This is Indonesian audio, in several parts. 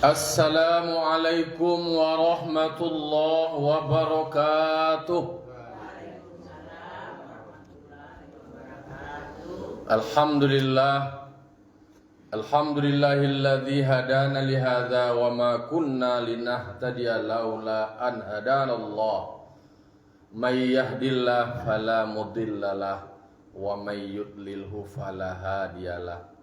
Assalamualaikum warahmatullahi wabarakatuh. Alhamdulillahilladzi hadana lihadza wa ma kunna linahtadiya laula an hadanallah. May yahdillahu fala mudhillalah wa may yudlilhu fala hadiyalah.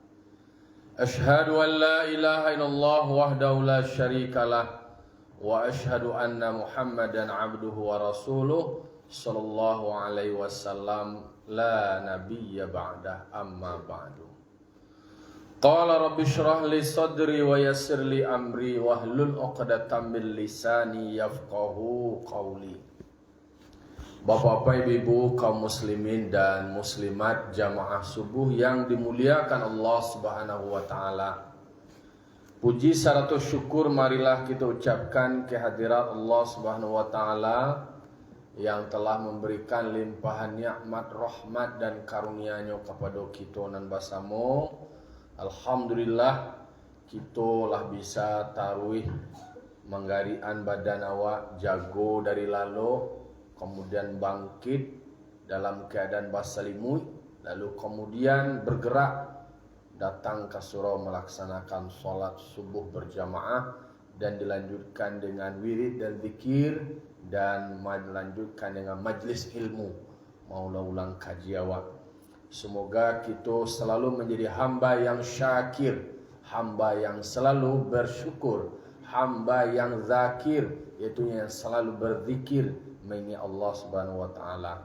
Ashhadu an la ilaha illallah wahdahu la syarikalah wa ashhadu anna Muhammadan abduhu wa rasuluh sallallahu alaihi wasallam la nabiyya ba'dah amma ba'du. Qala rabbi shrah li sadri wa yassir li amri wahlul 'uqdatam min lisani yafqahu qawli. Bapak-bapak, ibu-ibu, kaum muslimin dan muslimat jamaah subuh yang dimuliakan Allah Subhanahu wa taala. Puji serta syukur marilah kita ucapkan kehadirat Allah Subhanahu wa taala yang telah memberikan limpahan nikmat, rahmat dan karunia-Nya kepada kita nan basamo. Alhamdulillah kita lah bisa taruih menggarian badan awak jago dari lalu, kemudian bangkit dalam keadaan basalimui, lalu kemudian bergerak datang ke surau melaksanakan sholat subuh berjamaah dan dilanjutkan dengan wirid dan zikir dan dilanjutkan dengan majlis ilmu maula ulang kaji awak. Semoga kita selalu menjadi hamba yang syakir, hamba yang selalu bersyukur, hamba yang zakir, yaitu yang selalu berzikir mengingat Allah Subhanahu wa taala.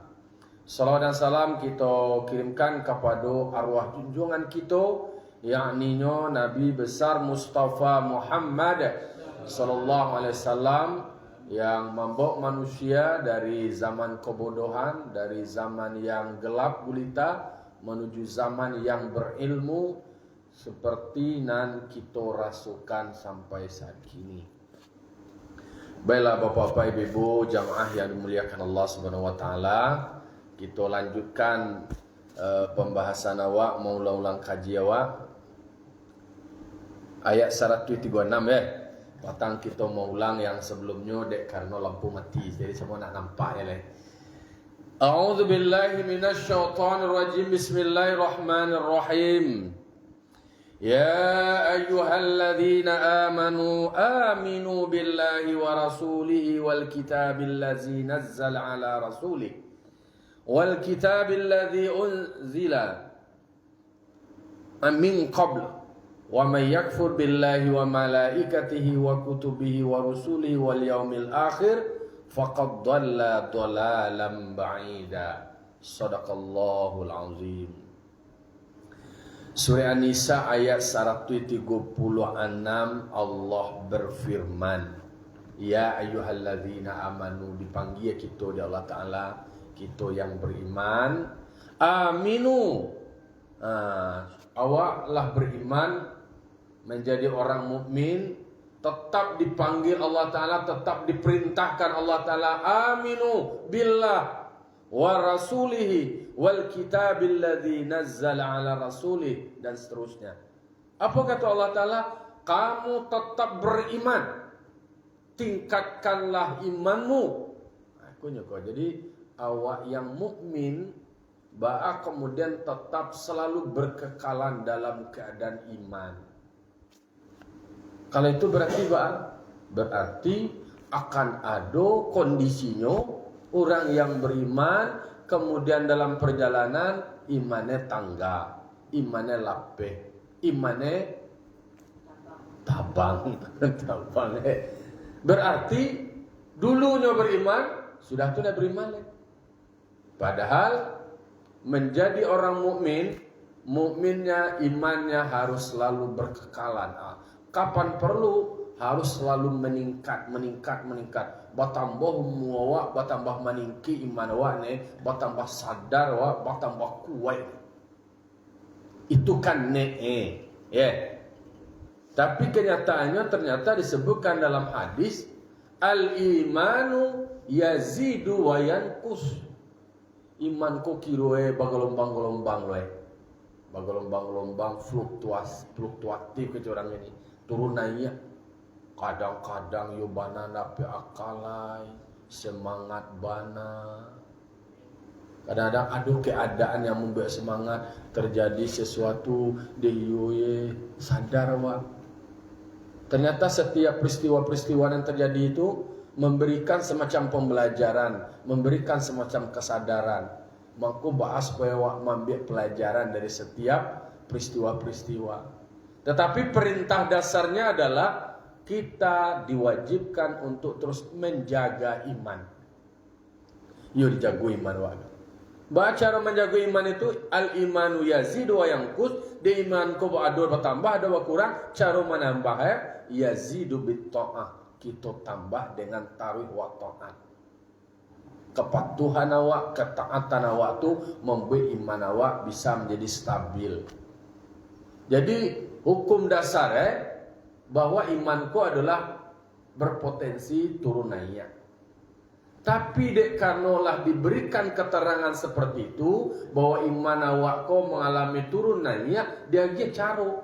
Salawat dan salam kita kirimkan kepada arwah junjungan kita, yakni Nabi besar Mustafa Muhammad sallallahu alaihi wasallam yang membawa manusia dari zaman kebodohan, dari zaman yang gelap gulita menuju zaman yang berilmu seperti nan kita rasukan sampai saat kini. Baiklah bapak-bapak, ibu-ibu, jamaah yang dimuliakan Allah Subhanahu wa taala, kita lanjutkan pembahasan awak maula ulang kaji awak ayat 136 ya. Patang kita mau ulang yang sebelumnya dek karena lampu mati, jadi semua nak nampak ya leh. A'udzu billahi minasyaitonir rajim. Bismillahirrahmanirrahim. Ya ayyuhalladzina amanu aminu billahi wa rasulihi wal kitabil ladzi nazzala ala rasulih wal kitabil ladzi unzila min qabl wa may yakfur billahi wa malaikatihi wa kutubihi wa rusulihi wal yaumil akhir faqad dhalla dhalalan ba'ida. Shadaqallahul azim. Surah An-Nisa ayat 136 Allah berfirman, ya ayyuhalladzina amanu, dipanggil kita di Allah Ta'ala, kita yang beriman, aminu, awaklah beriman menjadi orang mukmin, tetap dipanggil Allah Ta'ala, tetap diperintahkan Allah Ta'ala, aminu billah wa rasulihi wal kitabil ladzi nazzala ala rasulih, dan seterusnya. Apa kata Allah Ta'ala? Kamu tetap beriman, tingkatkanlah imanmu. Jadi awak yang mukmin ba'a kemudian tetap selalu berkekalan dalam keadaan iman. Kalau itu berarti akan ada kondisinya orang yang beriman kemudian dalam perjalanan imannya tangga, imannya lapeh, imannya tabang. Berarti dulunya beriman, sudah tu dah beriman. Padahal menjadi orang mukmin, mukminnya imannya harus selalu berkekalan. Kapan perlu harus selalu meningkat. Bertambah muawak, bertambah meningki iman awak ni, bertambah sadar awak, bertambah kuat. Itu kan Tapi kenyataannya ternyata disebutkan dalam hadis, al-imanu yazidu wa yanqus. Iman ko kiroe bagalombang-galombang loe. Bagalombang-galombang fluktuatif ke orang ini. Turun naik. Kadang-kadang yo bana napi akalai, semangat bana. Kadang-kadang ada keadaan yang membuat semangat, terjadi sesuatu di yoye sadar wa. Ternyata setiap peristiwa-peristiwa yang terjadi itu memberikan semacam pembelajaran, memberikan semacam kesadaran. Maka bahas supaya mengambil pelajaran dari setiap peristiwa-peristiwa. Tetapi perintah dasarnya adalah kita diwajibkan untuk terus menjaga iman. Yuk dijaga iman wa. Baca cara menjaga iman itu al-imanu yazidu wa yanqus. Di iman ko ada bertambah ada berkurang. Cara menambah yazidu bit ta'ah. Kita tambah dengan tarikh wa ta'at. Kepatuhan awak, ketaatan awak tu membuat iman awak bisa menjadi stabil. Jadi hukum dasar bahwa imanku adalah berpotensi turun naik. Tapi dek karenalah diberikan keterangan seperti itu bahwa iman awak ko mengalami turun naik, dia ge caro.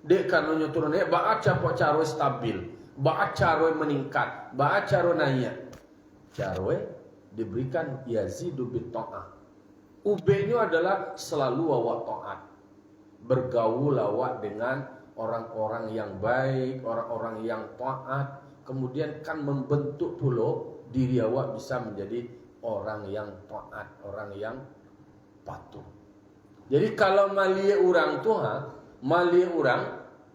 Dek karenanya turun naik, baca caro stabil, baca caro meningkat, baca caro naik. Caro diberikan yazidu bit ta'ah. UB-nya adalah selalu awak taat. Bergaul awak dengan orang-orang yang baik, orang-orang yang taat, kemudian kan membentuk pula diri awak bisa menjadi orang yang taat, orang yang patuh. Jadi kalau malia orang tuha, malia orang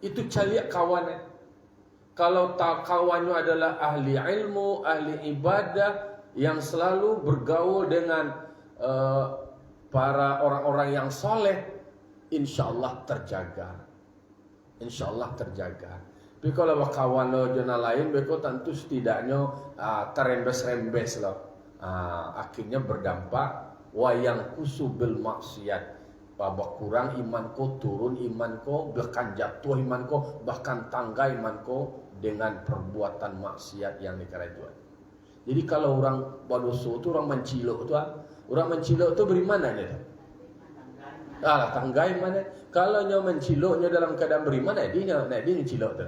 itu caliak kawannya. Kalau kawannya adalah ahli ilmu, ahli ibadah yang selalu bergaul dengan para orang-orang yang soleh, insyaallah terjaga. InsyaAllah terjaga. Tapi kalau kawan lo jona lain, beko tentu setidaknya terembes-rembes lo. Akhirnya berdampak wayang kusubil maksiat. Bahwa kurang iman ko, turun iman ko, bahkan jatuh iman ko, bahkan tangga iman ko dengan perbuatan maksiat yang dikerajuan. Jadi kalau orang badoso itu orang mencilok itu beriman aja. Alah tanggai mana? Kalau nyo menciloknya dalam keadaan beriman, dia mencilok tu.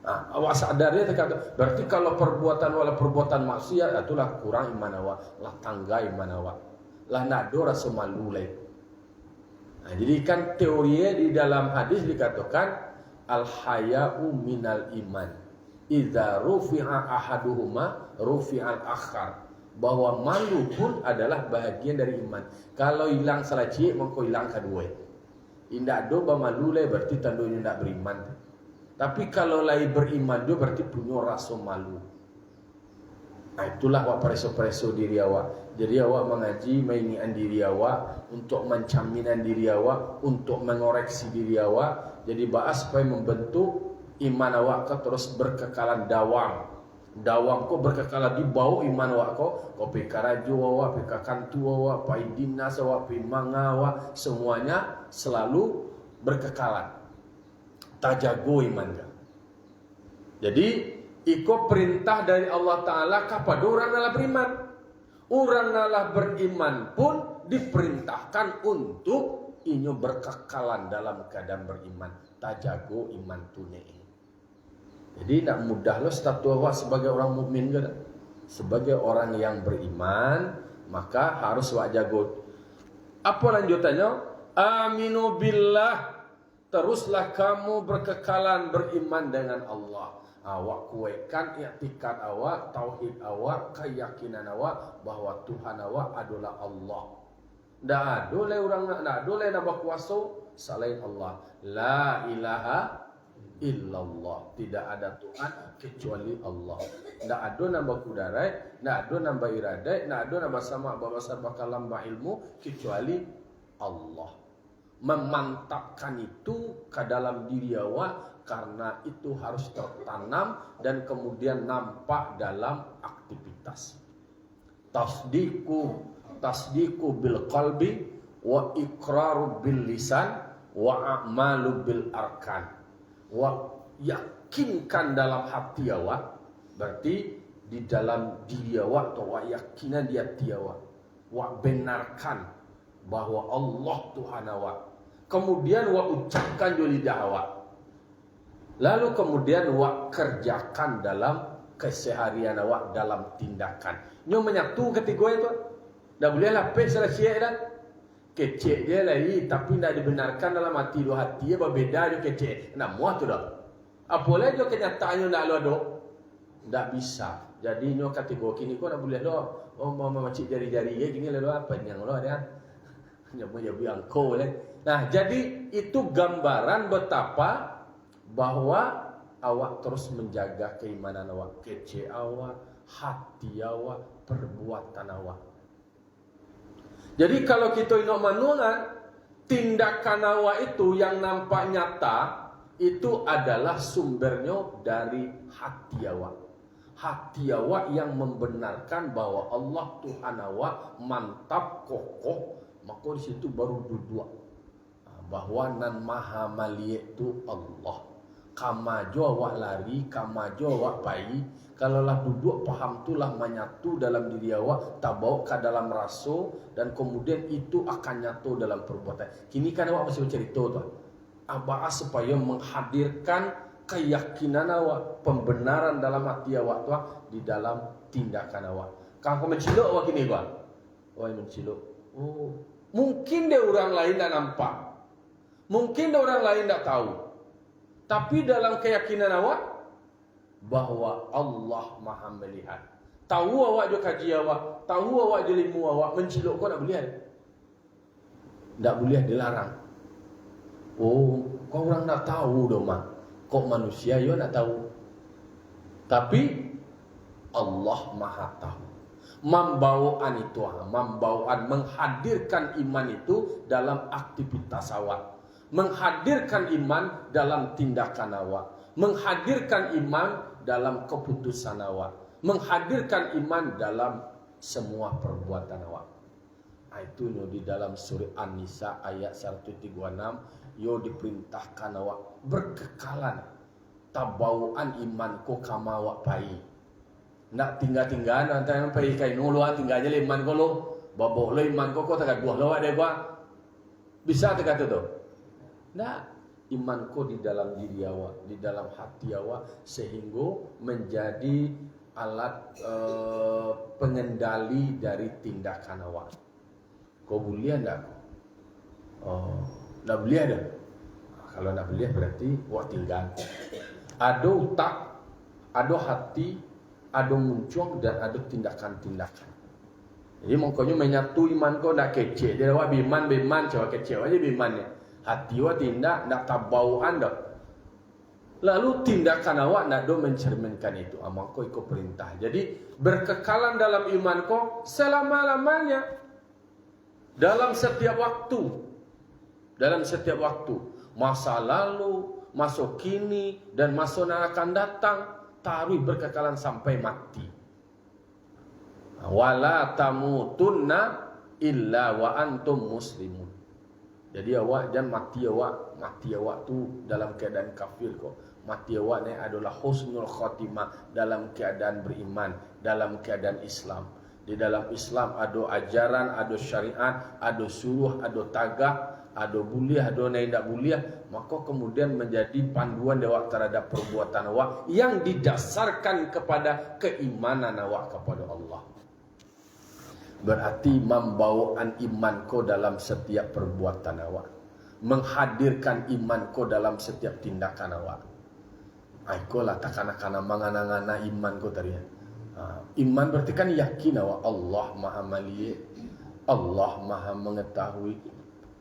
Awak sadar dia kata. Berarti kalau perbuatan maksiat, itulah kurang iman awak, lah tanggai iman awak, lah nado rasa malu lain. Jadi kan teorinya di dalam hadis dikatakan al haya'u minal iman. Idza rufi'a ahaduhuma rufi'al akhar. Bahwa malu pun adalah bahagian dari iman. Kalau hilang salah cik, maka hilang kedua. Indak do malu lah berarti tandanya tidak beriman. Tapi kalau lagi beriman do berarti punya rasa malu. Itulah awak preso-preso diri awak. Jadi awak mengaji mengingatkan diri awak untuk mencaminan diri awak, untuk mengoreksi diri awak. Jadi bahas supaya membentuk iman awak ke terus berkekalan dawam. Dawam ko berkekalan di bawah iman awak ko pika rajo awak, pika kantu awak, pai dinas awak, pai manga awak, semuanya selalu berkekalan. Tajago iman ka. Jadi iko perintah dari Allah Ta'ala kepada orang nalah beriman. Orang nalah beriman pun diperintahkan untuk inyo berkekalan dalam keadaan beriman. Tajago iman tunai. Jadi tidak mudah lo status awak sebagai orang mukmin ke? Sebagai orang yang beriman, maka harus awak jago. Apa lanjutannya? Aminu billah. Teruslah kamu berkekalan beriman dengan Allah. Awak kuatkan i'tikad awak, tauhid awak, keyakinan awak bahwa Tuhan awak adalah Allah. Tidak ada orang, tidak ada nama kuasa selain Allah. La ilaha illallah. Tidak ada Tuhan kecuali Allah. Tidak ada nama kudarai, tidak ada nama iradai, tidak ada nama sama bahasa bakalam ilmu kecuali Allah. Memantapkan itu ke dalam diri awak karena itu harus tertanam dan kemudian nampak dalam aktivitas. Tasdiku bil qalbi wa iqraru bil lisan wa a'malu bil arkan. Wa yakinkan dalam hati awak, berarti di dalam diri awak atau wa yakinan di hati awak, wa benarkan bahwa Allah Tuhan awak, kemudian wa ucapkan di lidah awak. Lalu kemudian awak kerjakan dalam keseharian awak, dalam tindakan. Nyo menyatu ketiga itu. Dah boleh lapis selesai dah. Kecil dia lagi tapi tidak dibenarkan dalam hati dua hati. Dia berbeza je kecil. Nak muat tu dah. Apa lagi jo kenyataannya nak lo do? Tak bisa. Jadi nyo kategori kini kau nak boleh lo. Oh mama macik jari-jari ye gini lo apa yang lo dia. Hanya mau jadi angko le. Nah, jadi itu gambaran betapa bahwa awak terus menjaga keimanan awak, kece awak, hati awak, perbuatan awak. Jadi kalau kita nak menungan tindakan awak itu yang nampak nyata itu adalah sumbernya dari hati awak. Hati awak yang membenarkan bahwa Allah Tuhan awak mantap kokoh, maka di situ baru duduk bahwa nan maha malia itu Allah. Kamajo awak lari, kamajo awak pai. Kalaulah duduk paham itulah menyatu dalam diri awak, tak bawa ke dalam rasa dan kemudian itu akan nyatu dalam perbuatan. Kini kan awak masih bercerita tu. Abah supaya menghadirkan keyakinan awak, pembenaran dalam hati awak tu di dalam tindakan awak. Kalau menciluk awak kini gua. Awak menciluk. Oh, mungkin dia orang lain tak nampak. Mungkin orang lain tak tahu. Tapi dalam keyakinan awak bahwa Allah Maha melihat. Tahu awak je kaji awak, tahu awak je ilmu awak, menciluk kau nak boleh? Tak boleh, dilarang. Oh, kau orang nak tahu dah mah. Kok manusia yo nak tahu. Tapi Allah Maha tahu. Membawaan itu, membawaan menghadirkan iman itu dalam aktivitas awak. Menghadirkan iman dalam tindakan awak, menghadirkan iman dalam keputusan awak, menghadirkan iman dalam semua perbuatan awak. Itu di dalam surah An-Nisa ayat 136, yo diperintahkan awak berkekalan tabauan iman ko kama awak pai. Nak tinggal-tinggal nanti yang pai kai nulu tinggal aja iman ko lo, babok lo iman ko tak buah lo ada gua. Bisa tak kata tu? Nah, imanku di dalam diri awak, di dalam hati awak, sehingga menjadi alat pengendali dari tindakan awak. Kau boleh tak? Oh, tak boleh ada. Kalau tak boleh berarti awak tinggal. Ada otak, ada hati, ada muncul dan ada tindakan-tindakan. Jadi makanya menyatu iman kau nak kecil. Dia awak biman, coba kecil aja bimannya. Hati awak tindak, nak tabauan dah. Lalu tindakan awak nak do mencerminkan itu. Maka ikut perintah. Jadi berkekalan dalam iman kau selama-lamanya. Dalam setiap waktu. Dalam setiap waktu. Masa lalu, masa kini, dan masa yang akan datang. Taruh berkekalan sampai mati. Wala tamutunna illa wa antum muslimun. Jadi awak jangan mati awak tu dalam keadaan kafir kok. Mati awak ni adalah husnul khatimah, dalam keadaan beriman, dalam keadaan Islam. Di dalam Islam ada ajaran, ada syariat, ada suruh, ada tagak, ada boleh, ada yang tidak boleh. Maka kemudian menjadi panduan awak terhadap perbuatan awak yang didasarkan kepada keimanan awak kepada Allah. Berarti membawaan iman kau dalam setiap perbuatan awak, menghadirkan iman kau dalam setiap tindakan awak. Ikolah takana-kana mangana-ngana iman kau tadi. Iman berarti kan yakin awak Allah Maha Malia, Allah Maha mengetahui,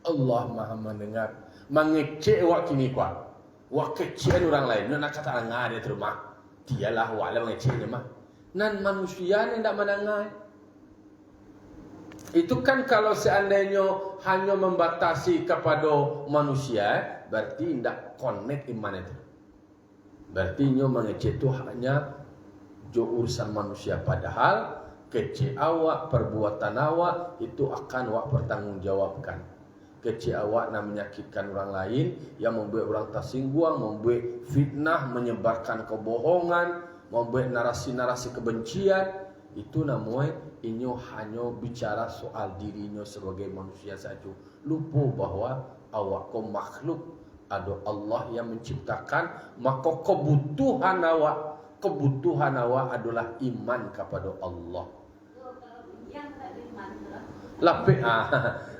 Allah Maha mendengar. Mengecek awak kini kuat. Awak kecil orang lain, nak kata ngah dia terima. Dialah awak lah mengeceknya mah. Nan manusia yang tidak mendengar. Itu kan kalau seandainya hanya membatasi kepada manusia, berarti tidak connect iman itu. Berarti nyo mengecek itu hanya urusan manusia. Padahal kecek awak, perbuatan awak itu akan awak bertanggungjawabkan. Kecek awak nak menyakitkan orang lain, yang membuat orang tersinggung, membuat fitnah, menyebarkan kebohongan, membuat narasi-narasi kebencian. Itu namanya inyo hanya bicara soal dirinya sebagai manusia saja. Lupa bahwa awak ko makhluk Ado Allah yang menciptakan, maka kebutuhan awak adalah iman kepada Allah. Lapik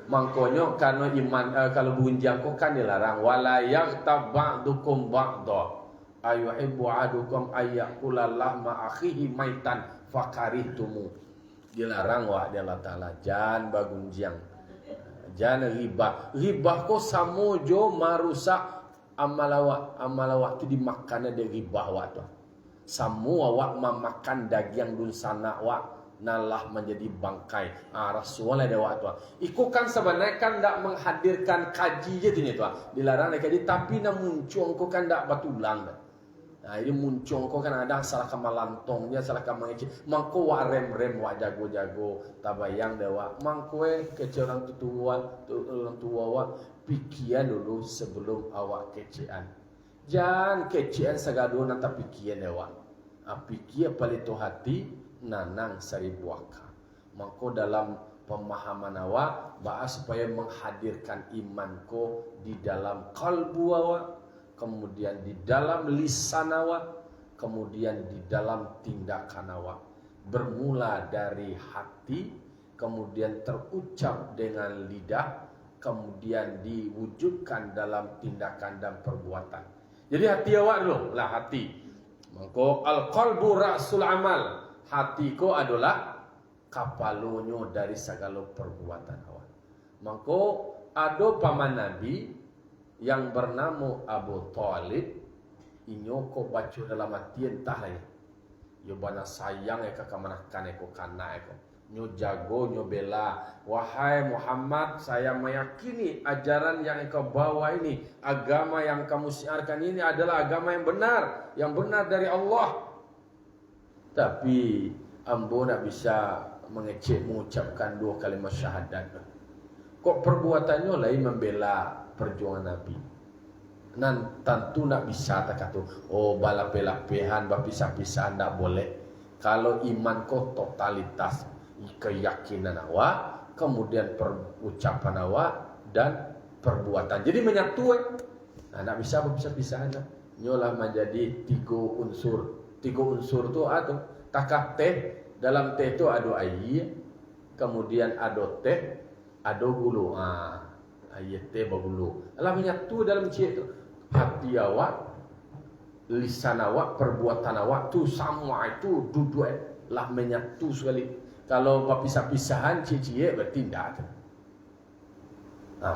mangkonyo karena iman kalau bunjang kok kan dilarang wala yaghtab ba'dukum ba'dha ayuhibbu ahadukum ayyakula lahma akhihi maitan fakarihtumu. Dilarang wa Allah Taala jangan bagunjang, jangan ribah ko samojo marusak amalawak tu dimakan ada ribah wa tu semua wa memakan daging dun sana wa nalah menjadi bangkai. Rasulullah ada waktu. Iku kan sebenarnya kan tak menghadirkan kaji je tu. Dilarang kaji tapi nak muncul kau kan tak batulang. Ini muncul kau kan ada salah kamalantong dia salah kamangeci. Mangko wa rem wa jago-jago tabayang dewa. Mangko kece orang tua wa pikiran dulu sebelum awak kecean. Jangan kecean segado nanti pikiran dewa. Pikiran palito hati nanang seribu akal. Maka dalam pemahaman awak bahas supaya menghadirkan imanku di dalam kalbu awak, kemudian di dalam lisan awak, kemudian di dalam tindakan awak. Bermula dari hati, kemudian terucap dengan lidah, kemudian diwujudkan dalam tindakan dan perbuatan. Jadi hati awak dulu lah hati. Maka al-qalbu ra'sul amal. Hatiku adalah kapalonyo dari segala perbuatan awak. Maka ada paman Nabi yang bernama Abu Talib. Inyo ko baca dalam hati entah ya. Yo bana sayang eka kamanakan eko kana eko. Nyo jago nyo bela. Wahai Muhammad, saya meyakini ajaran yang engkau bawa ini, agama yang kamu siarkan ini adalah agama yang benar dari Allah. Tapi ambo nak bisa mengucapkan dua kalimat syahadat. Kok perbuatannya lain membela perjuangan Nabi. Nan tentu nak bisa tak kata, oh balap-balapehan, berpisah-pisahan tak boleh. Kalau iman kau totalitas, keyakinan awak, kemudian perucapan awak dan perbuatan. Jadi menyatu. Nak bisa berpisah-pisahan. Nyolah menjadi tiga unsur. Tiga unsur tu ada takah teh, dalam teh tu ada air, kemudian ada teh, ada gulu. Air teh bergulu. Alah menyatu dalam cik tu. Hati awak, lisan awak, perbuatan awak tu sama itu duduk lah menyatu sekali. Kalau berpisah-pisahan cik-cik berarti tidak ada.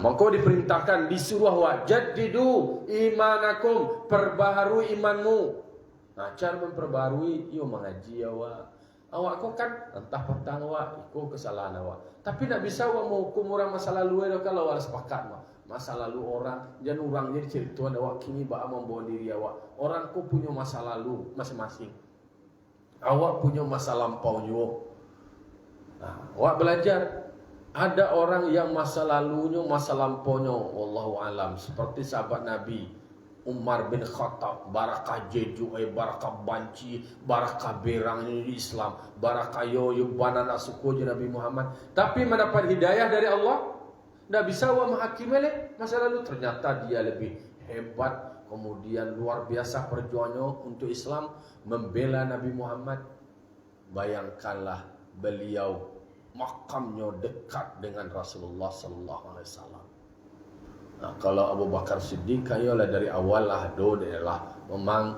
Maka diperintahkan disuruh awak jaddidu imanakum, perbaharui imanmu. Cara memperbarui, yo mengaji awak. Awak kau kan entah petang awak, ikut kesalahan awak. Tapi tak bisa awak menghukum orang masa lalu kalau awak sepakat masa lalu orang, jangan orang jadi cerita awak kini bak membawa diri awak. Orang kau punya masa lalu masing-masing. Awak punya masa lampau nyo. Awak belajar. Ada orang yang masa lalunya, masa lampaunya, wallahu alam, seperti sahabat Nabi Umar bin Khattab, barakah jeju, barakah banci, barakah berang di Islam, barakah yo banana suku Nabi Muhammad. Tapi mendapat hidayah dari Allah, tidak bisa awak menghakimi masa lalu. Ternyata dia lebih hebat, kemudian luar biasa perjuangannya untuk Islam, membela Nabi Muhammad. Bayangkanlah beliau makamnya dekat dengan Rasulullah Sallallahu Alaihi Wasallam. Kalau Abu Bakar Siddiq kayolah dari awal lah adalah memang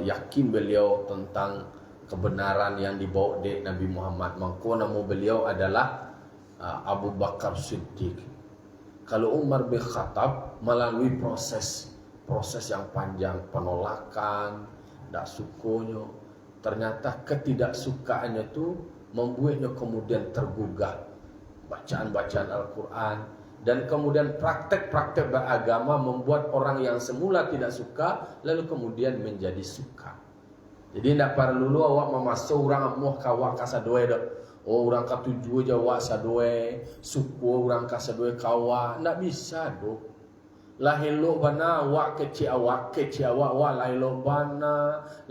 yakin beliau tentang kebenaran yang dibawa oleh Nabi Muhammad. Maka nama beliau adalah Abu Bakar Siddiq. Kalau Umar bin Khattab melalui proses yang panjang, penolakan, tak sukanya. Ternyata ketidaksukaannya itu membuatnya kemudian tergugah bacaan-bacaan Al-Quran. Dan kemudian praktek-praktek beragama membuat orang yang semula tidak suka lalu kemudian menjadi suka. Jadi tidak perlu awak memasuk orang amuh kawak kasadue dak. Oh orang katujuh jawab sadue, suku orang kasadue kawak, tidak bisa dok. Lah helok bana awak kecil awak awak lah helok bana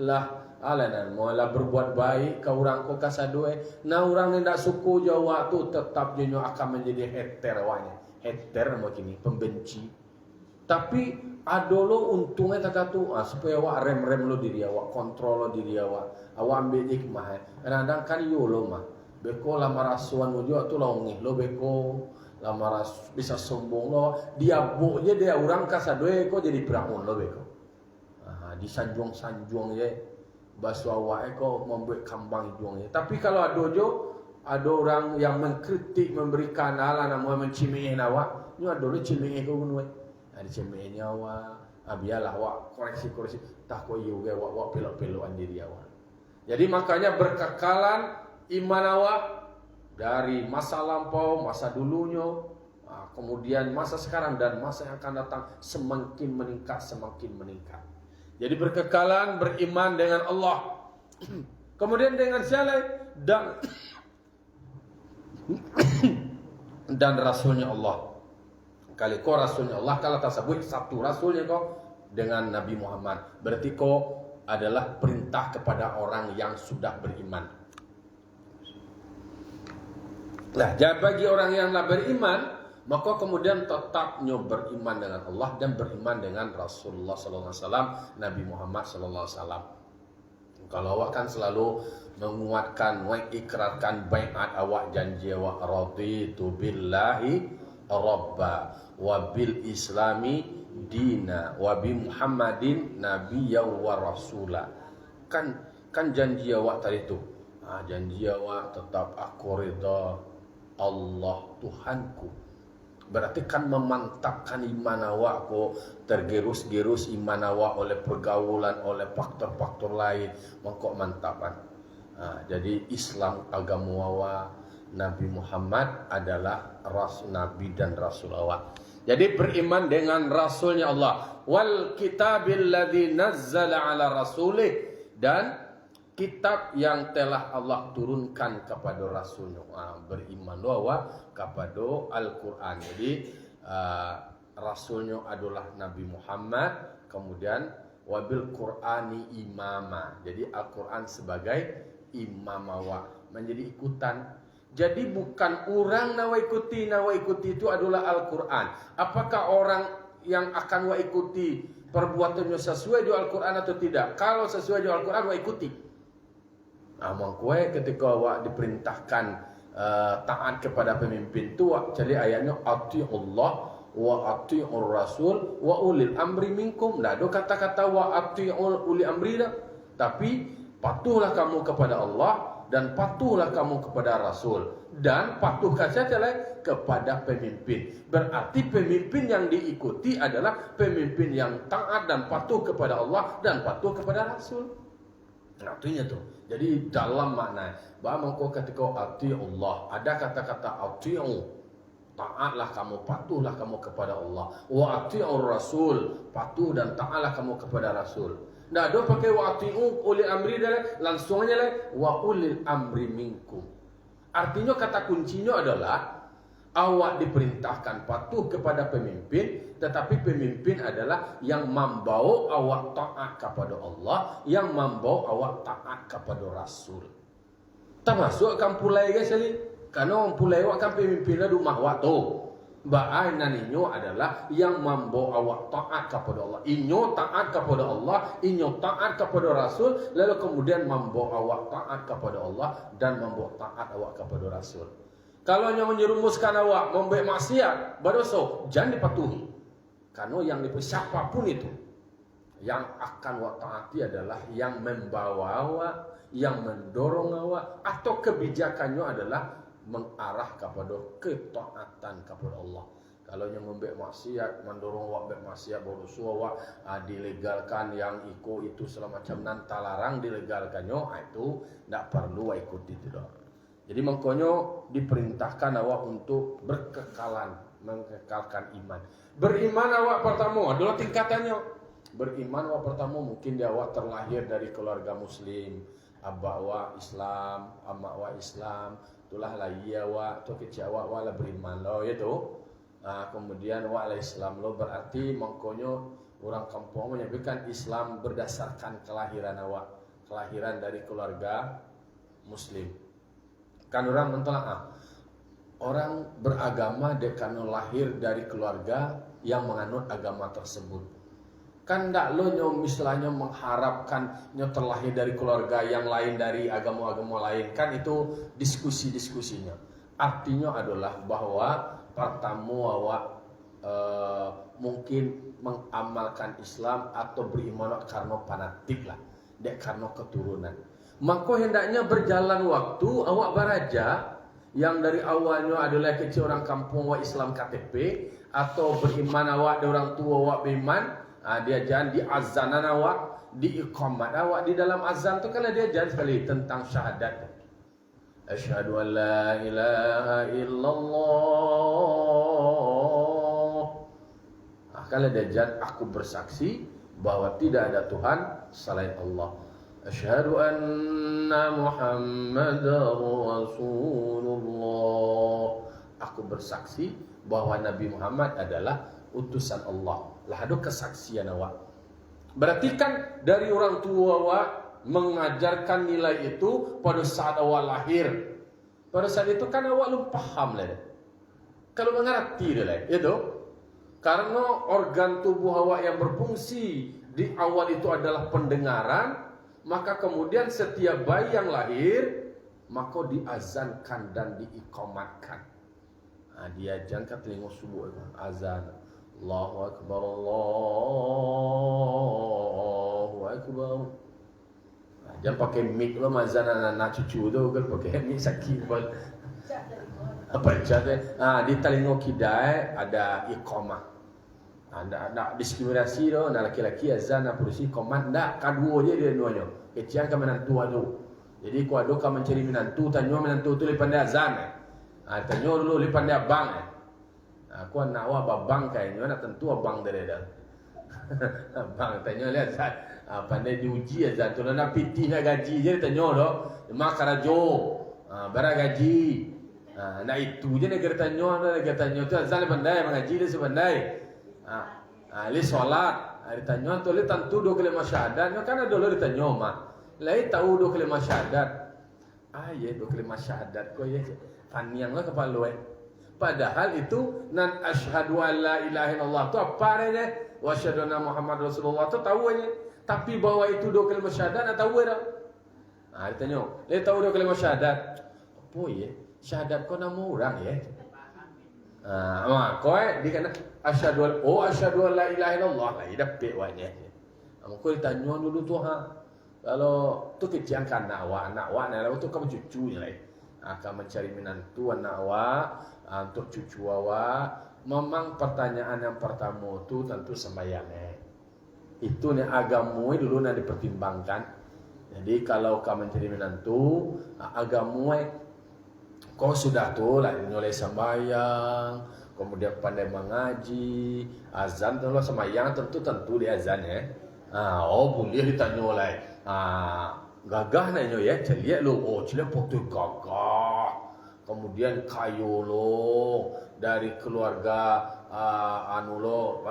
lah alanan mula berbuat baik ke orang ko kasadue. Nah orang yang tidak suku jawab tu tetap jenyo akan menjadi heter awaknya. Heter macam ni, pembenci. Tapi adolo untungnya tak tu supaya awak rem lo diri awak, kontrol lo diri awak ambil hikmah. Kadang-kadang kan yo lo mah beko lama rasuan lo juga tu longih lo beko lama bisa sombong lo dia boknya dia orang kasadoe ko jadi peramun lo beko. Di sanjuang ye basu awak ko membuat kambang juangnya. Tapi kalau ada orang yang mengkritik memberikan ala nama mencimih awak, ni ada orang cimih ko gunwe. Ada cemehnya awak, biarlah awak koreksi tak kau juga awak pelok-pelokan diri awak. Jadi makanya berkekalan iman awak dari masa lampau, masa dulunya, kemudian masa sekarang dan masa yang akan datang semakin meningkat. Jadi berkekalan beriman dengan Allah, kemudian dengan siapa dan Rasulnya Allah. Kali kau Rasulnya Allah, kalau tersebut satu Rasulnya kau dengan Nabi Muhammad, berarti kau adalah perintah kepada orang yang sudah beriman. Nah, bagi orang yang tak beriman, maka kemudian tetapnya beriman dengan Allah dan beriman dengan Rasulullah Sallallahu Alaihi Wasallam, Nabi Muhammad Sallallahu Alaihi Wasallam. Kalau awak kan selalu menguatkan, mengikrarkan baiat awak, janji awak, raditu billahi Rabba wa bil islami dina wa bi Muhammadin nabiyya wa rasula. Kan janji awak tadi itu. Janji awak tetap aku ridha Allah Tuhanku. Berarti kan memantapkan iman awak kok tergerus-gerus iman awak oleh pergaulan, oleh faktor-faktor lain, mengkok mantapan. Jadi Islam agama awak, Nabi Muhammad adalah Rasul Nabi dan Rasul Allah. Jadi beriman dengan Rasulnya Allah. Wal kitabil ladzi nazzala ala rasulih, dan kitab yang telah Allah turunkan kepada Rasulnya. Beriman doa kepada Al-Quran. Jadi Rasulnya adalah Nabi Muhammad, kemudian wabil Qur'ani imama. Jadi Al-Quran sebagai imam awak, menjadi ikutan. Jadi bukan orang nawa ikuti itu adalah Al-Quran. Apakah orang yang akan wa ikuti perbuatannya sesuai dengan Al-Quran atau tidak? Kalau sesuai dengan Al-Quran wa ikuti. Mangkue ketika awak diperintahkan taat kepada pemimpin tu, jadi ayatnya atiullah wa atiur rasul wa ulil amri minkum. Nah, ada kata-kata wa atiul uli amri dah. Tapi patuhlah kamu kepada Allah dan patuhlah kamu kepada Rasul, dan patuhkan saja kepada pemimpin. Berarti pemimpin yang diikuti adalah pemimpin yang taat dan patuh kepada Allah dan patuh kepada Rasul. Nah, artinya tuh. Jadi dalam makna bahwa engkau ketika ati Allah, ada kata-kata ati'u, taatlah kamu, patuhlah kamu kepada Allah. Wa ati'ur Rasul, patuh dan taatlah kamu kepada Rasul. Nah, do pakai wa ati'u ulil amri dah, langsung aja lah wa ulil amri minkum. Artinya kata kuncinya adalah awak diperintahkan patuh kepada pemimpin, tetapi pemimpin adalah yang membawa awak taat kepada Allah, yang membawa awak taat kepada Rasul. Termasuk kan pulai guys sekali. Karena pulai awak kan pemimpinnya rumah awak tu. Ba'ai naninyo adalah yang membawa awak taat kepada Allah. Inyo taat kepada Allah, inyo taat kepada Rasul, lalu kemudian membawa awak taat kepada Allah dan membawa taat awak kepada Rasul. Kalau yang menyerumuskan awak membuat maksiat, berdosa, jangan dipatuhi. Karena yang siapapun itu, yang akan awak taati adalah yang membawa awak, yang mendorong awak, atau kebijakannya adalah mengarah kepada ketaatan kepada Allah. Kalau yang membuat maksiat, mendorong awak buat maksiat, berdosa awak, dilegalkan yang itu segala macam nanti larang dilegalkannya, itu tidak perlu awak ikuti tidak. Jadi makanya diperintahkan awak untuk berkekalan, mengekalkan iman. Beriman awak pertama adalah tingkatannya. Beriman awak pertama mungkin dia awak terlahir dari keluarga muslim, abah awak Islam, amak awak Islam, itulah lagi awak, tu kecil awak wala beriman lo itu. Kemudian awak lah Islam lo, berarti makanya orang kampung menyebutkan Islam berdasarkan kelahiran awak, kelahiran dari keluarga muslim. Kan orang mentelaah orang beragama karena lahir dari keluarga yang menganut agama tersebut. Kan ndak lo nyo istilahnya mengharapkan nyo terlahir dari keluarga yang lain dari agama-agama lain, kan itu diskusi-diskusinya. Artinya adalah bahwa pertama awak mungkin mengamalkan Islam atau beriman karena fanatik lah, dek karena keturunan. Maka hendaknya berjalan waktu awak beraja yang dari awalnya adalah kecil orang kampung awak Islam KTP atau beriman awak dari orang tua awak beriman. Dia jangan di azanan awak, di iqamat awak, di dalam azan tu kalau dia jangan sekali tentang syahadat. Asyhadu an la ilaha illallah. Kalau dia jangan aku bersaksi bahwa tidak ada Tuhan selain Allah. Asyhadu anna Muhammadar Rasulullah. Aku bersaksi bahwa Nabi Muhammad adalah utusan Allah. Lah ada kesaksian awak. Berarti kan dari orang tua awak mengajarkan nilai itu pada saat awak lahir. Pada saat itu kan awak belum paham lah. Kalau mengerti lah, itu karena organ tubuh awak yang berfungsi di awal itu adalah pendengaran, maka kemudian setiap bayi yang lahir maka diazankan dan diiqamatkan. Dia jangan telinga subuh azan. Allahu Akbar, Allahu Akbar. Jangan pakai mic lo mazan anak cucu tu kan pakai mic sakit pun. Apa aja di telinga kidai ada iqamah. Ada diskriminasi tu, nak laki-laki azan nak polisi iqamah ndak kadua je dia duanya. Kecian ke menantu adu. Jadi ku adu ka mencari menantu, tanya menantu tu lepas dia azan. Tanya dulu lepas dia abang. Aku nak awak babang kayaknya nak tentu abang dari dah. Abang tanya lihat Zat. Pandai diuji Zat. Tu nak piti nak gaji je tanya doh. Mak karajo. Bara gaji. Nak itu je nak tanya tu Zat pandai mengaji dia sepandai. Li solat. Ditanya tu li tentu dua kalimah syahadat. Kan ada lo ditanya mak. Lai tahu dua kalimah syahadat. Ya dua kalimah syahadat ko ye. Paniang lah kepala padahal itu nan asyhadu an la ilaha illallah tu apa dia? Wa asyhadu anna Muhammad Rasulullah tu tahu aja. Tapi bahwa itu dua kalimah syahadat tak tahu dah. Dia tanya, "Le tahu dua kalimah syahadat?" Apa ye? Syahadat kau nama orang ya. Kau dia kena asyhadu an la ilaha illallah lah dapat wanya. Kau ditanya dulu tu kalau tu kecil kan anak awak nak tu kamu cucunya lah. Akan mencari menantu anak awak untuk cucu awak. Memang pertanyaan yang pertama tu tentu sembahyangnya. Itu ni agama dulu nak dipertimbangkan. Jadi kalau kau mencari menantu agama kau sudah tu lah nyoleh sembahyang, kemudian pandai mengaji, azan tu lah sembahyang tentu di azan ya. Boleh ditanya oleh gagah nanya ya, celiak lo, celiak potong gagah. Kemudian kayu lo dari keluarga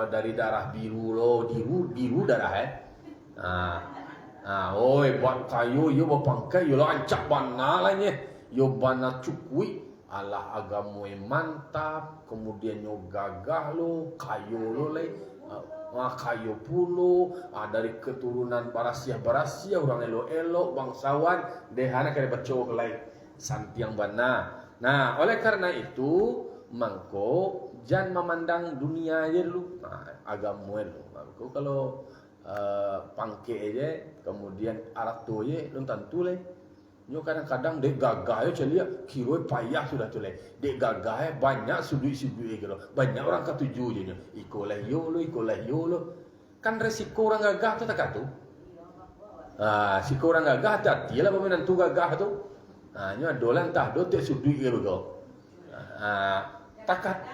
dari darah biru lo, biru darah buat kayu yo bapangkai yo lo ancak bana lah nye. Yo bana cukui Allah agama mantap, kemudian yo gagah lo, kayu lo lay. Kayu puluh dari keturunan barasia orang elok bangsawan dehana kena baca kelai santiang bana. Nah oleh karena itu mangko jangan memandang dunia aja dulu, agama dulu. Mangko kalau pangke aja kemudian alat tu aja belum tentu leh. Nyo kadang-kadang dek gagah yo celia kiro payah sudah tu leh. Dek gagah banyak sudut-sudut gitu. Banyak orang ketuju je nyo. Iko lah yo lo. Kan resiko orang gagah tu tak tu. Risiko orang gagah hati lah peminan tu gagah tu. Nyo dolan tah do tek sudut gitu go. Takat.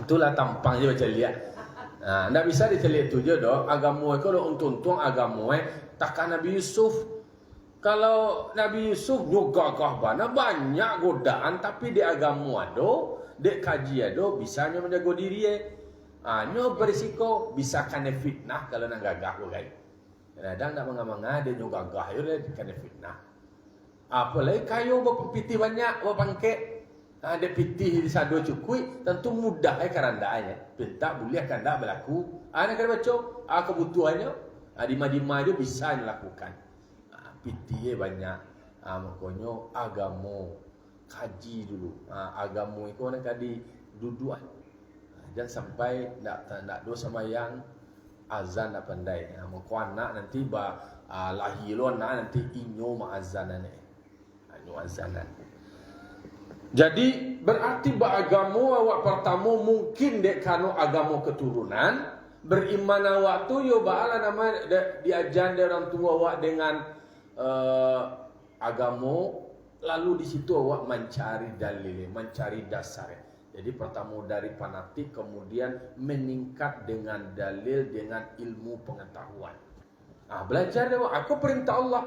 Itulah tampang je macam lihat. Ndak bisa diceli itu je doh. Agama ko do untung agama takkan Nabi Yusuf. Kalau Nabi Yusuf juga gagah bana banyak godaan tapi di agama ado, di kaji ado bisanya menjaga diri nyo berisiko bisa kena fitnah kalau nang gagah ko guys. Kadang ndak manganga dia nyo gagah yo kena fitnah. Apalagi kayu berpiti banyak, berpangke. Ada pitih di sado cukui, tentu mudah kerandanya. Pinta boleh akan tak berlaku. Nak kena baca, kebutuhannya. Dima-dima je bisa dilakukan. Pitih banyak. Makanya agama kaji dulu. Agama itu nak kadi duduk. Jangan sampai nak do sama yang azan nak pandai. Maka anak nanti lahir lo anak nanti inyo ma'azanan. Inyo azanan. Jadi berarti beragama awak pertama mungkin dek kano agama keturunan, beriman awak tu yo ba'ala nama diajar dari orang tua awak dengan agama, lalu di situ awak mencari dalil, mencari dasar. Jadi pertama dari fanatik, kemudian meningkat dengan dalil, dengan ilmu pengetahuan. Belajar deh, aku perintah Allah.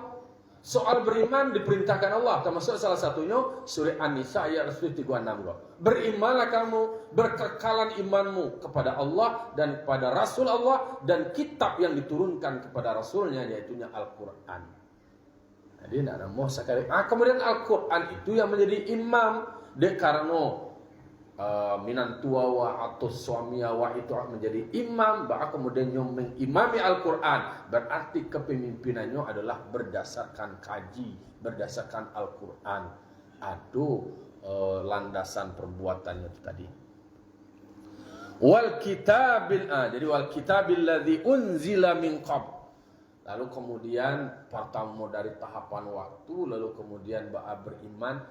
Soal beriman diperintahkan Allah, termasuk salah satunya surah An-Nisa ayat 36. Berimanlah kamu, berkekalan imanmu kepada Allah dan kepada Rasul Allah dan kitab yang diturunkan kepada Rasulnya, yaitu Al-Quran. Jadi nak nama sekali. Kemudian Al-Quran itu yang menjadi imam dek karena minantu awak atau suami awak itu menjadi imam, bahkan kemudian mengimami Al-Quran, berarti kepemimpinannya adalah berdasarkan kaji, berdasarkan Al-Quran. Landasan perbuatannya itu tadi. Wal kitabil jadi wal kitabil ladzi unzila min qabl. Lalu kemudian pertama dari tahapan waktu, lalu kemudian beriman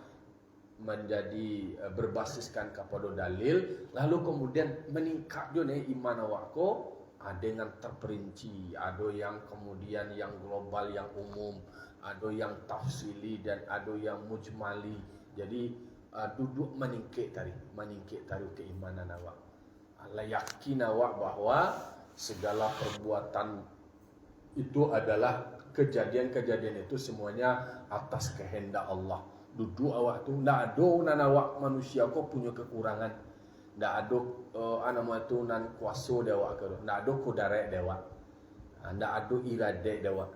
menjadi berbasiskan kepada dalil, lalu kemudian meningkat dunia iman awakku dengan terperinci. Ada yang kemudian yang global, yang umum, ada yang tafsili dan ada yang mujmali. Jadi duduk meningkat tadi keimanan awak. Yakin awak bahwa segala perbuatan itu adalah kejadian-kejadian itu semuanya atas kehendak Allah. Duduk awak tu ndak ada nan awak manusia ko punya kekurangan, ndak ada nama tu nan kuasa dia awak ke, ndak ada kudarat dia awak, ndak ada iradat dia awak,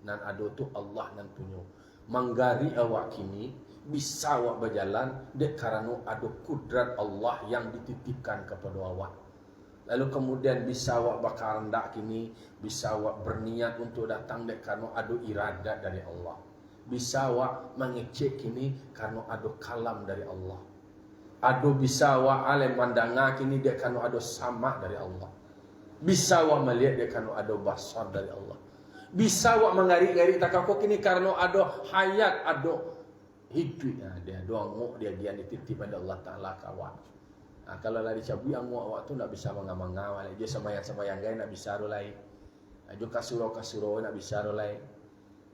nan ada tu Allah nan punya. Manggari awak kini bisa awak berjalan dek karena ada kudrat Allah yang dititipkan kepada awak. Lalu kemudian bisa awak bakar rendak kini, bisa awak berniat untuk datang dek karena ada iradat dari Allah. Bisa awak mengecek kini karena ada kalam dari Allah. Ada bisa awak alim mandanga kini dia karena ada sama dari Allah. Bisa awak melihat dia karena ada basar dari Allah. Bisa awak mengari-ngari takakok kini karena ada hayat, ada hidup. Dia doang dia gian dititip pada Allah Taala kawan. Kalau lari cabui awak tu nak bisa mengawal. Dia sembahyang gay nak bisa rolai. Dia kasurau nak bisa rolai.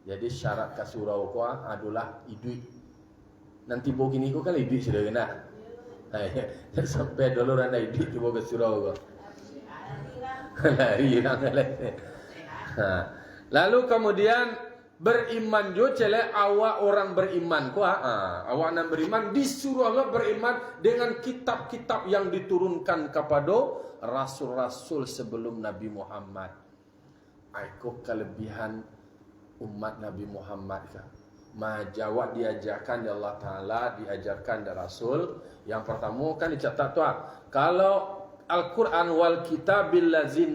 Jadi syarat kasurau ko adalah idui. Nanti begini ko kan idui sudah kena. Sampai dulu randa idui tu bawa kasurau ko. Lari nang lain. Lalu kemudian beriman jo cele awak orang beriman ko awak nan beriman disuruh Allah beriman dengan kitab-kitab yang diturunkan kepada rasul-rasul sebelum Nabi Muhammad. Itu kelebihan umat Nabi Muhammad majawat diajarkan oleh Allah Ta'ala, diajarkan dari Rasul. Yang pertama kan dicatat tu kalau Al-Quran wal kitabil ladzi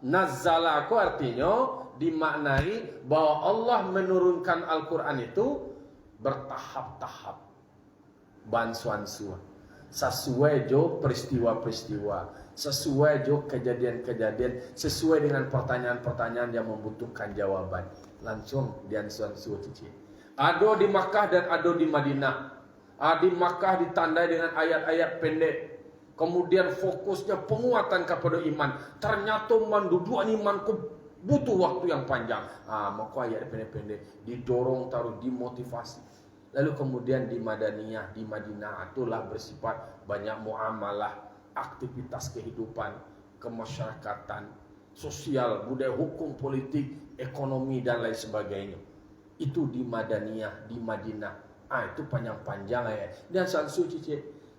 nazzala aku artinya dimaknai bahwa Allah menurunkan Al-Quran itu bertahap-tahap bansuan-suan sesuai jo peristiwa-peristiwa, sesuai jo kejadian-kejadian, sesuai dengan pertanyaan-pertanyaan yang membutuhkan jawaban. Langsung diansuan suci. Ada di Makkah dan ada di Madinah. Di Makkah ditandai dengan ayat-ayat pendek. Kemudian fokusnya penguatan kepada iman. Ternyata mendudukan imanku butuh waktu yang panjang. Maka ayat pendek-pendek didorong taruh dimotivasi. Lalu kemudian di Madaniyah, di Madinah itulah bersifat banyak muamalah, aktivitas kehidupan, kemasyarakatan, sosial, budaya, hukum, politik, ekonomi dan lain sebagainya. Itu di Madaniyah, di Madinah. Itu panjang-panjang ayat. Dan suci.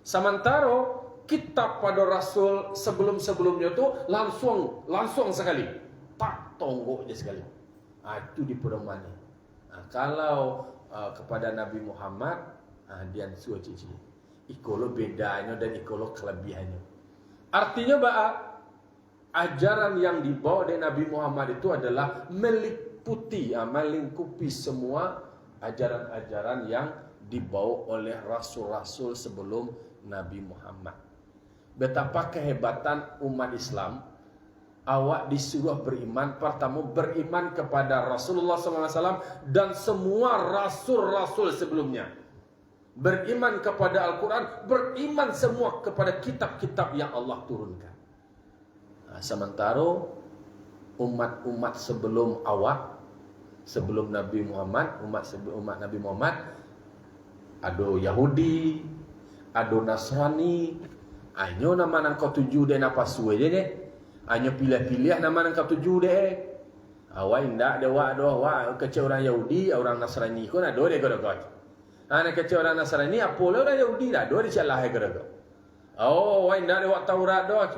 Sementara kitab pada Rasul sebelum-sebelumnya itu langsung sekali. Tak tonggok je sekali. Itu di pedomani. Kalau kepada Nabi Muhammad, dia suci. Ikolo bedanya dan ikolo kelebihannya. Artinya ajaran yang dibawa dari Nabi Muhammad itu adalah meliputi, melingkupi semua ajaran-ajaran yang dibawa oleh rasul-rasul sebelum Nabi Muhammad. Betapa kehebatan umat Islam. Awak disuruh beriman, pertama beriman kepada Rasulullah SAW dan semua rasul-rasul sebelumnya. Beriman kepada Al-Quran, beriman semua kepada kitab-kitab yang Allah turunkan. Sementara umat-umat sebelum awak, sebelum Nabi Muhammad, umat Nabi Muhammad, ada Yahudi, ada Nasrani, hanya nama kau tuju dan apa suwe je ni. Hanya pilih-pilih nama kau tuju deh. Awak indak ada awak kecil orang Yahudi, orang Nasrani pun ada dia kau. Anak kecil orang Nasrani apa le orang Yahudi dah, dia celah kau. Oh, awak indak ada awak Taurat dah.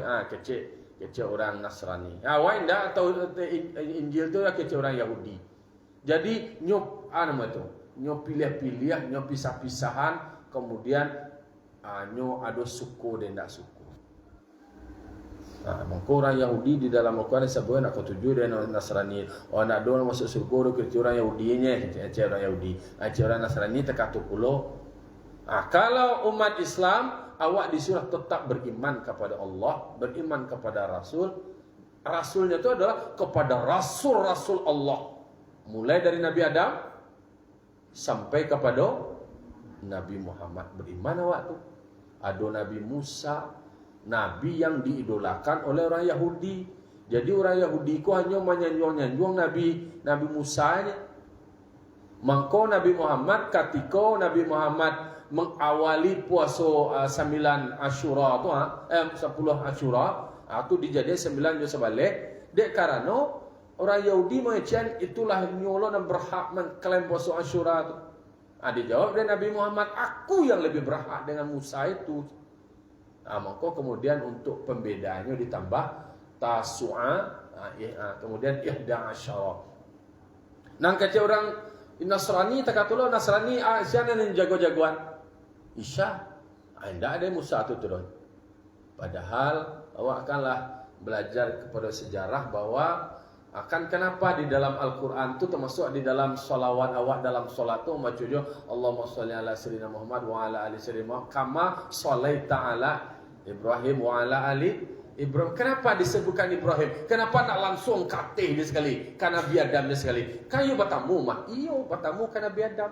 Kecil orang Nasrani. Awak indak tahu Injil tu kecil orang Yahudi. Jadi nyop nyop pilih-pilih, nyop pisah-pisahan, kemudian nyop ada suku dan tak suku. Maka orang Yahudi di dalam Al-Quran disebut nak ketujuh dan Nasrani. Nak dua masuk surga ke orang Yahudinya, kecil orang Yahudi. Kecil orang Nasrani terkatu pulau. Kalau umat Islam, awak disuruh tetap beriman kepada Allah, beriman kepada Rasul. Rasulnya itu adalah kepada Rasul-Rasul Allah. Mulai dari Nabi Adam sampai kepada Nabi Muhammad. Beriman awak tu. Ada Nabi Musa, Nabi yang diidolakan oleh orang Yahudi. Jadi orang Yahudi ku hanya menyanjung Nabi Musa ni. Maka Nabi Muhammad ketika Nabi Muhammad mengawali puasa 9 Asyura tu 10 Asyura tu dijadikan 9 sebalik. Dek karena orang Yahudi mengajian itulah nyolo dan berhak mengklaim puasa Asyura tu. Dijawab dari Nabi Muhammad, aku yang lebih berhak dengan Musa itu. Maka kemudian untuk pembedaannya ditambah Tasu'a, kemudian Ihda Asyara. Nang kata orang Nasrani, takatulah Nasrani Asian yang jago-jagoan. Isya, tidak ada Musa itu turun. Padahal awak akanlah belajar kepada sejarah bahwa kenapa di dalam Al-Quran itu termasuk di dalam salawat awak dalam solat itu maksudnya Allahumma sholli ala sayyidina Muhammad wa ala ali sayyidina Muhammad kama sholaita ala Ibrahim wa ala ali Ibrahim. Kenapa disebutkan Ibrahim? Kenapa tak langsung katih dia sekali? Karena Nabi Adam dia sekali. Kayu bertamu mah. Iyo bertamu karena Nabi Adam.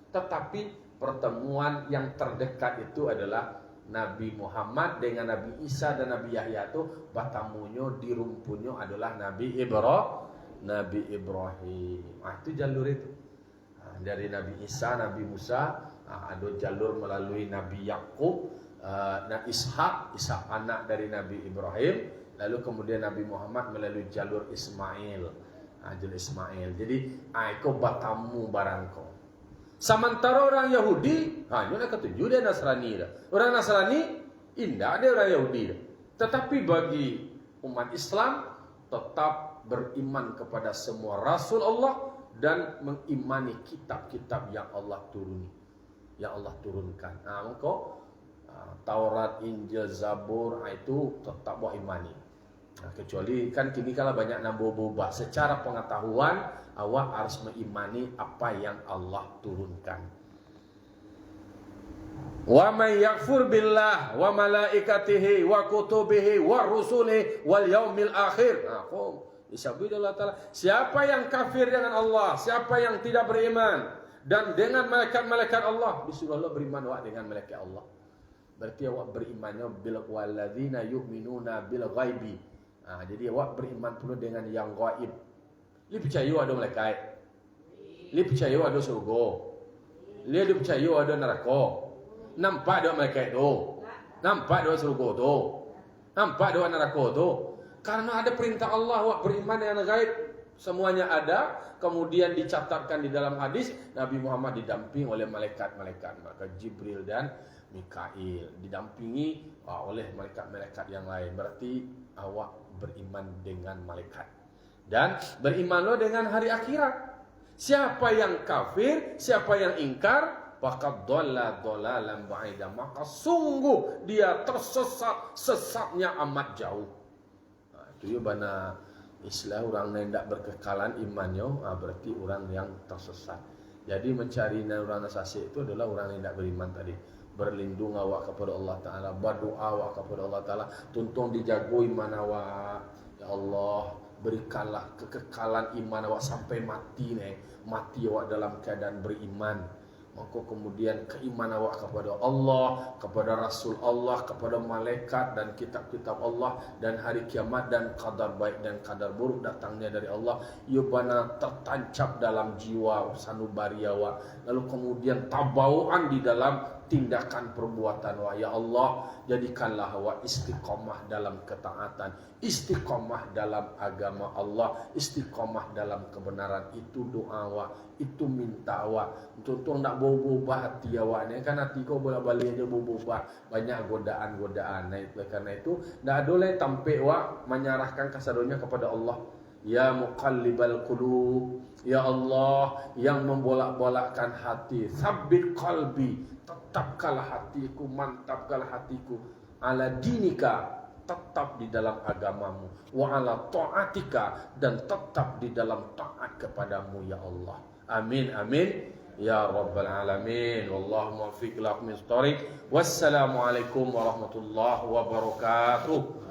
Tetapi pertemuan yang terdekat itu adalah Nabi Muhammad dengan Nabi Isa dan Nabi Yahya itu bertamunya di rumpunnya adalah Nabi Ibrahim. Itu jalur itu. Dari Nabi Isa, Nabi Musa, ada jalur melalui Nabi Yakub, Nabi Ishak anak dari Nabi Ibrahim, lalu kemudian Nabi Muhammad melalui jalur Ismail. Jalur Ismail. Jadi, itu bertamu barangko. Sementara orang Yahudi hanya nak ketujuh dia Nasrani dah. Orang Nasrani indah dia orang Yahudi dah. Tetapi bagi umat Islam tetap beriman kepada semua Rasul Allah dan mengimani kitab-kitab yang Allah turunkan. Maka Taurat, Injil, Zabur itu tetap buat imani. Kecuali kan kini kalau banyak nambah-ubah secara pengetahuan awak harus mengimani apa yang Allah turunkan. Wa may yakfur billah wa malaikatihi wa kutubihi wa rusulihi wal yaumil akhir. Allah Ta'ala. Siapa yang kafir dengan Allah, siapa yang tidak beriman dan dengan malaikat-malaikat Allah, disuruh Allah beriman awak dengan malaikat Allah. Berarti awak berimannya bil walladzina yu'minuna bil ghaibi. Jadi awak beriman pula dengan yang gaib. Li percaya ada malaikat. Li percaya ada surga. Li percaya ada neraka. Nampak ada malaikat tu. Nampak ada surga tu. Nampak ada neraka tu. Karena ada perintah Allah awak beriman dengan gaib. Semuanya ada. Kemudian dicatatkan di dalam hadis Nabi Muhammad didampingi oleh malaikat-malaikat, maka Jibril dan Mikail didampingi oleh malaikat-malaikat yang lain. Berarti awak beriman dengan malaikat dan berimanlah dengan hari akhirat. Siapa yang kafir, siapa yang ingkar, faqad dhalla dhalalan ba'ida, maka sungguh dia tersesat sesatnya amat jauh. Itu ya bana istilah orang yang tidak berkekalan imannya, berarti orang yang tersesat. Jadi mencari orang nasasi itu adalah orang yang tidak beriman tadi. Berlindung awak kepada Allah Ta'ala, berdoa awak kepada Allah Ta'ala, tuntung dijago iman awak. Ya Allah, berikanlah kekekalan iman awak sampai mati nih. Mati awak dalam keadaan beriman. Maka kemudian keimanan awak kepada Allah, kepada Rasul Allah, kepada malaikat dan kitab-kitab Allah dan hari kiamat dan qadar baik dan qadar buruk datangnya dari Allah, yubana tertancap dalam jiwa sanubari awak. Lalu kemudian tabauan di dalam tindakan perbuatan wa. Ya Allah, jadikanlah wa istiqomah dalam ketaatan, istiqomah dalam agama Allah, istiqomah dalam kebenaran. Itu doa wa, itu minta wa. Contoh nak bobo-boba hati awak ni kan, hati kau bolak-balik aja bobo-boba, banyak godaan-godaan. Nah, karena itu ndak ada lagi tampil wa menyerahkan kasadonya kepada Allah. Ya muqallibal qulub, ya Allah yang membolak-bolakkan hati, tsabbit qalbi, tetapkanlah hatiku, mantapkanlah hatiku, ala dinika, tetap di dalam agamamu, wa ala ta'atika, dan tetap di dalam taat kepadamu ya Allah. Amin amin ya rabbal alamin. Wallahu muwaffiq ila aqwamit thoriq. Wassalamualaikum warahmatullahi wabarakatuh.